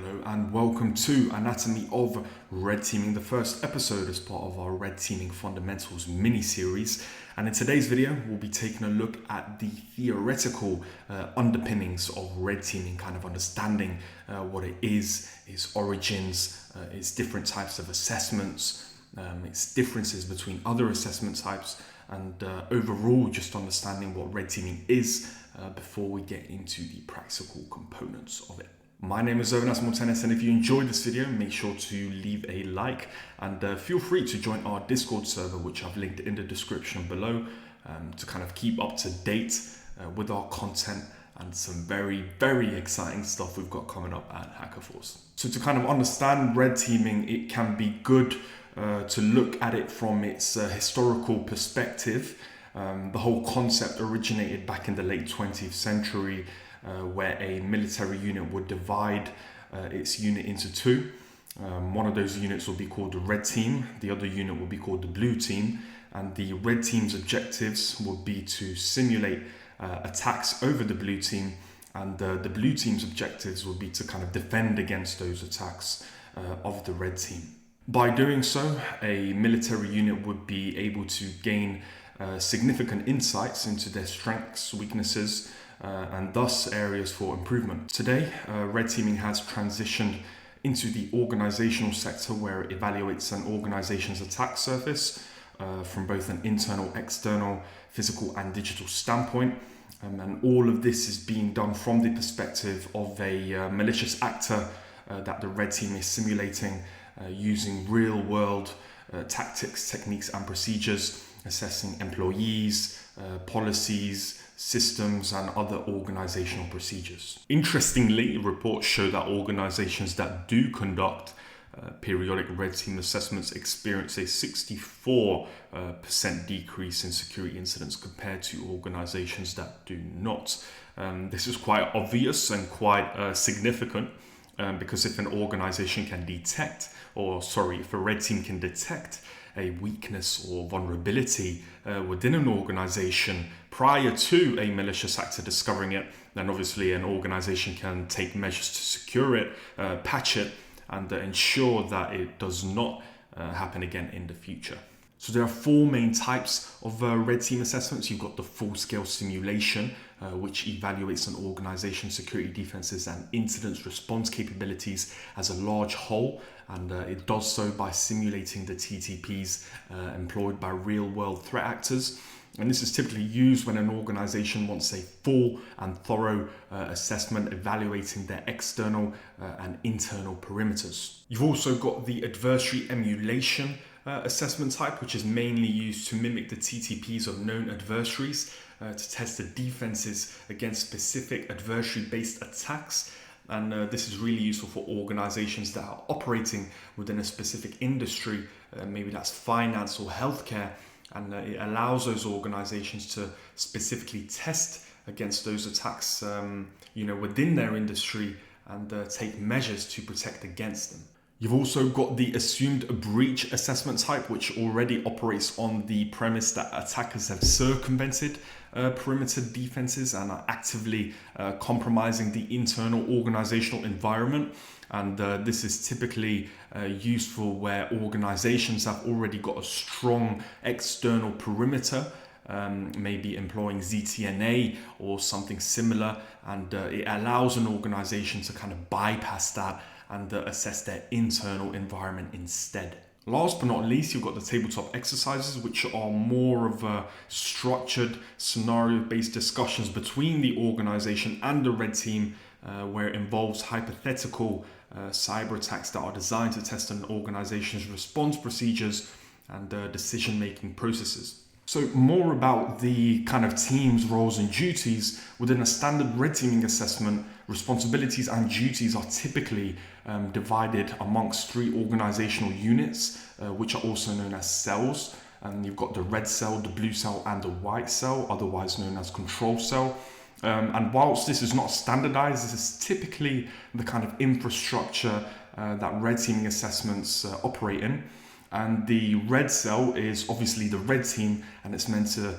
Hello and welcome to Anatomy of Red Teaming, the first episode as part of our Red Teaming Fundamentals mini-series. And in today's video, we'll be taking a look at the theoretical underpinnings of red teaming, kind of understanding what it is, its origins, its different types of assessments, its differences between other assessment types, and overall just understanding what red teaming is before we get into the practical components of it. My name is Zovanas Mortenis, and if you enjoyed this video, make sure to leave a like and feel free to join our Discord server, which I've linked in the description below, to kind of keep up to date with our content and some very, very exciting stuff we've got coming up at HackerForce. So to kind of understand red teaming, it can be good to look at it from its historical perspective. The whole concept originated back in the late 20th century, where a military unit would divide its unit into two. One of those units will be called the red team, the other unit will be called the blue team, and the red team's objectives would be to simulate attacks over the blue team, and the blue team's objectives would be to kind of defend against those attacks of the red team. By doing so, a military unit would be able to gain significant insights into their strengths, weaknesses, and thus areas for improvement. Today, red teaming has transitioned into the organizational sector, where it evaluates an organization's attack surface from both an internal, external, physical and digital standpoint. And all of this is being done from the perspective of a malicious actor that the red team is simulating using real world tactics, techniques and procedures, assessing employees, policies, systems and other organizational procedures. Interestingly, reports show that organizations that do conduct periodic red team assessments experience a 64% decrease in security incidents compared to organizations that do not. This is quite obvious and quite significant, because if an organization can detect, if a red team can detect a weakness or vulnerability within an organization prior to a malicious actor discovering it, then obviously an organization can take measures to secure it, patch it, and ensure that it does not happen again in the future. So there are four main types of red team assessments. You've got the full-scale simulation, which evaluates an organization's security defenses and incident response capabilities as a large whole, and it does so by simulating the TTPs employed by real-world threat actors. And this is typically used when an organization wants a full and thorough assessment, evaluating their external and internal perimeters. You've also got the adversary emulation assessment type, which is mainly used to mimic the TTPs of known adversaries to test the defenses against specific adversary-based attacks. And this is really useful for organizations that are operating within a specific industry, maybe that's finance or healthcare, and it allows those organizations to specifically test against those attacks within their industry and take measures to protect against them. You've also got the assumed breach assessment type, which already operates on the premise that attackers have circumvented perimeter defenses and are actively compromising the internal organizational environment. And this is typically useful where organizations have already got a strong external perimeter, maybe employing ZTNA or something similar, and it allows an organization to kind of bypass that and assess their internal environment instead. Last but not least, you've got the tabletop exercises, which are more of a structured scenario-based discussions between the organization and the red team, where it involves hypothetical cyber attacks that are designed to test an organization's response procedures and decision-making processes. So more about the kind of team's roles and duties within a standard red teaming assessment. Responsibilities and duties are typically divided amongst three organizational units, which are also known as cells. And you've got the red cell, the blue cell, and the white cell, otherwise known as control cell. And whilst this is not standardized, this is typically the kind of infrastructure that red teaming assessments operate in. And the red cell is obviously the red team, and it's meant to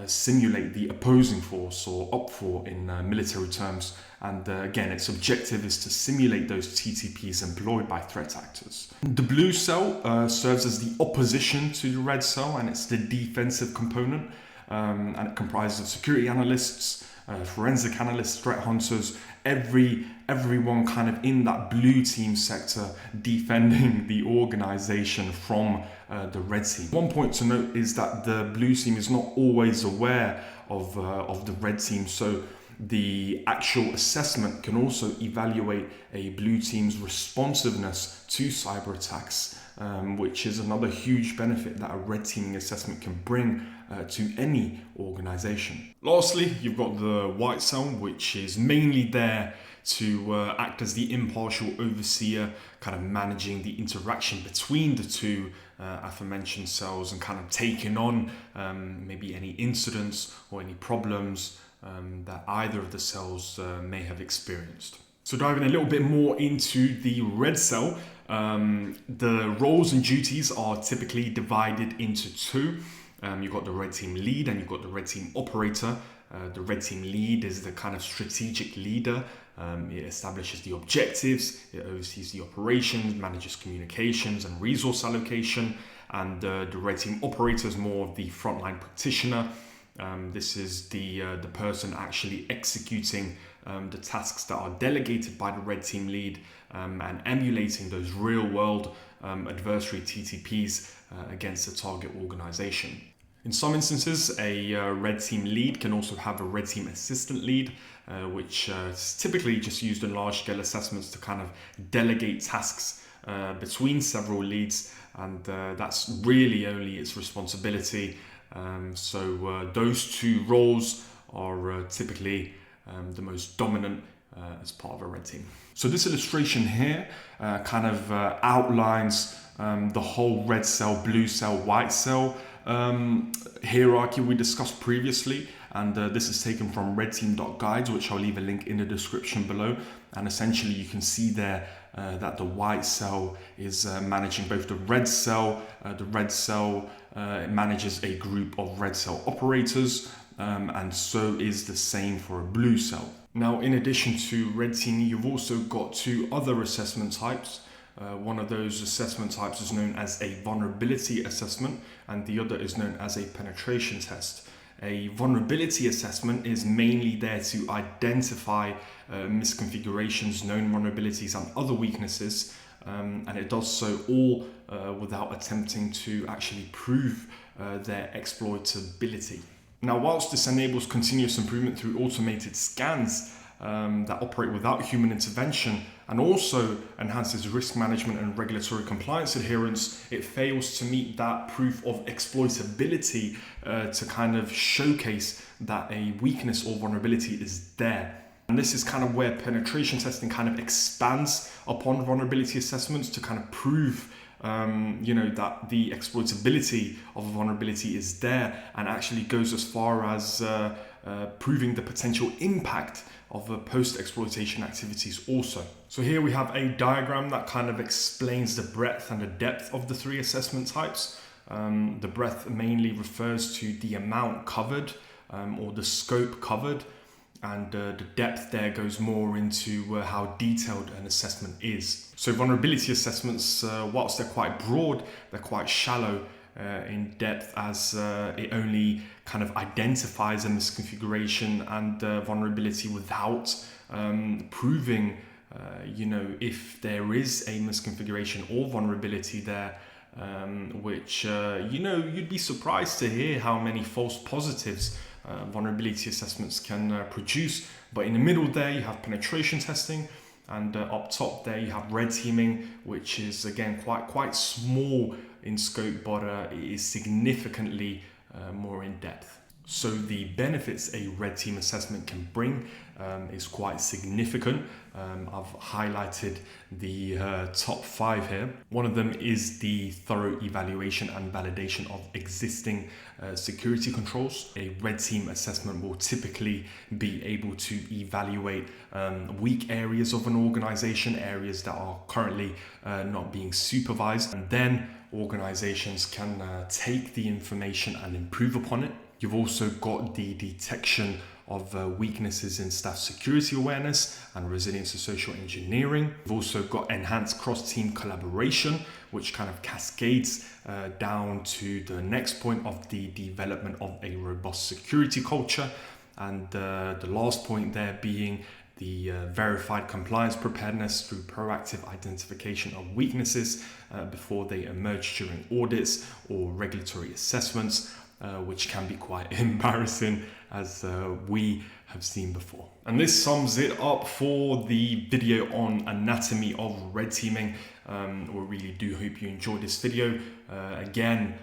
simulate the opposing force, or OPFOR in military terms. And again, its objective is to simulate those TTPs employed by threat actors. The blue cell serves as the opposition to the red cell, and it's the defensive component. And it comprises of security analysts, forensic analysts, threat hunters, everyone kind of in that blue team sector defending the organization from the red team. One point to note is that the blue team is not always aware of the red team, so the actual assessment can also evaluate a blue team's responsiveness to cyber attacks, which is another huge benefit that a red teaming assessment can bring to any organization. Lastly, you've got the white cell, which is mainly there to act as the impartial overseer, kind of managing the interaction between the two aforementioned cells and kind of taking on maybe any incidents or any problems that either of the cells may have experienced. So diving a little bit more into the red cell, the roles and duties are typically divided into two. You've got the red team lead and you've got the red team operator. The red team lead is the kind of strategic leader. It establishes the objectives, it oversees the operations, manages communications and resource allocation. And the red team operator is more of the frontline practitioner. This is the person actually executing the tasks that are delegated by the red team lead and emulating those real world adversary TTPs against the target organization. In some instances, a red team lead can also have a red team assistant lead, which is typically just used in large scale assessments to kind of delegate tasks between several leads, and that's really only its responsibility. So those two roles are typically the most dominant as part of a red team. So this illustration here kind of outlines the whole red cell, blue cell, white cell hierarchy we discussed previously, and this is taken from redteam.guides, which I'll leave a link in the description below. And essentially you can see there that the white cell is managing both the red cell. The red cell manages a group of red cell operators, and so is the same for a blue cell. Now, in addition to red teaming, you've also got two other assessment types. One of those assessment types is known as a vulnerability assessment, and the other is known as a penetration test. A vulnerability assessment is mainly there to identify misconfigurations, known vulnerabilities, and other weaknesses, and it does so all without attempting to actually prove their exploitability. Now, whilst this enables continuous improvement through automated scans that operate without human intervention, and also enhances risk management and regulatory compliance adherence, it fails to meet that proof of exploitability to kind of showcase that a weakness or vulnerability is there. And this is kind of where penetration testing kind of expands upon vulnerability assessments to kind of prove that the exploitability of a vulnerability is there, and actually goes as far as proving the potential impact of post-exploitation activities also. So here we have a diagram that kind of explains the breadth and the depth of the three assessment types. The breadth mainly refers to the amount covered or the scope covered, and the depth there goes more into how detailed an assessment is. So vulnerability assessments, whilst they're quite broad, they're quite shallow in depth, as it only kind of identifies a misconfiguration and vulnerability without proving if there is a misconfiguration or vulnerability there, which you'd be surprised to hear how many false positives vulnerability assessments can produce. But in the middle there you have penetration testing, and up top there you have red teaming, which is again quite small in scope, but it is significantly more in depth. So the benefits a red team assessment can bring is quite significant. I've highlighted the top 5 here. One of them is the thorough evaluation and validation of existing security controls. A red team assessment will typically be able to evaluate weak areas of an organization, areas that are currently not being supervised, and then organizations can take the information and improve upon it. You've also got the detection of weaknesses in staff security awareness and resilience to social engineering. We've also got enhanced cross-team collaboration, which kind of cascades down to the next point of the development of a robust security culture. And the last point there being the verified compliance preparedness through proactive identification of weaknesses before they emerge during audits or regulatory assessments, which can be quite embarrassing, as we have seen before. And this sums it up for the video on anatomy of red teaming. We really do hope you enjoyed this video. Again,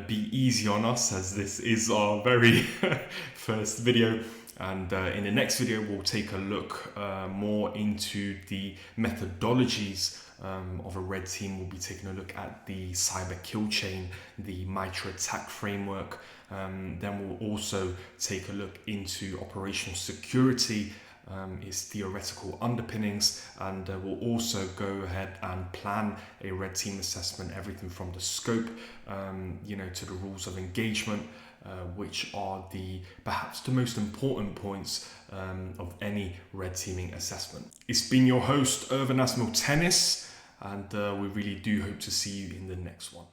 be easy on us, as this is our very first video. And in the next video, we'll take a look more into the methodologies of a red team. We'll be taking a look at the cyber kill chain, the MITRE attack framework. Then we'll also take a look into operational security, its theoretical underpinnings, and we'll also go ahead and plan a red team assessment, everything from the scope, to the rules of engagement, which are perhaps the most important points of any red teaming assessment. It's been your host, Irvin Asmal Tennis, and we really do hope to see you in the next one.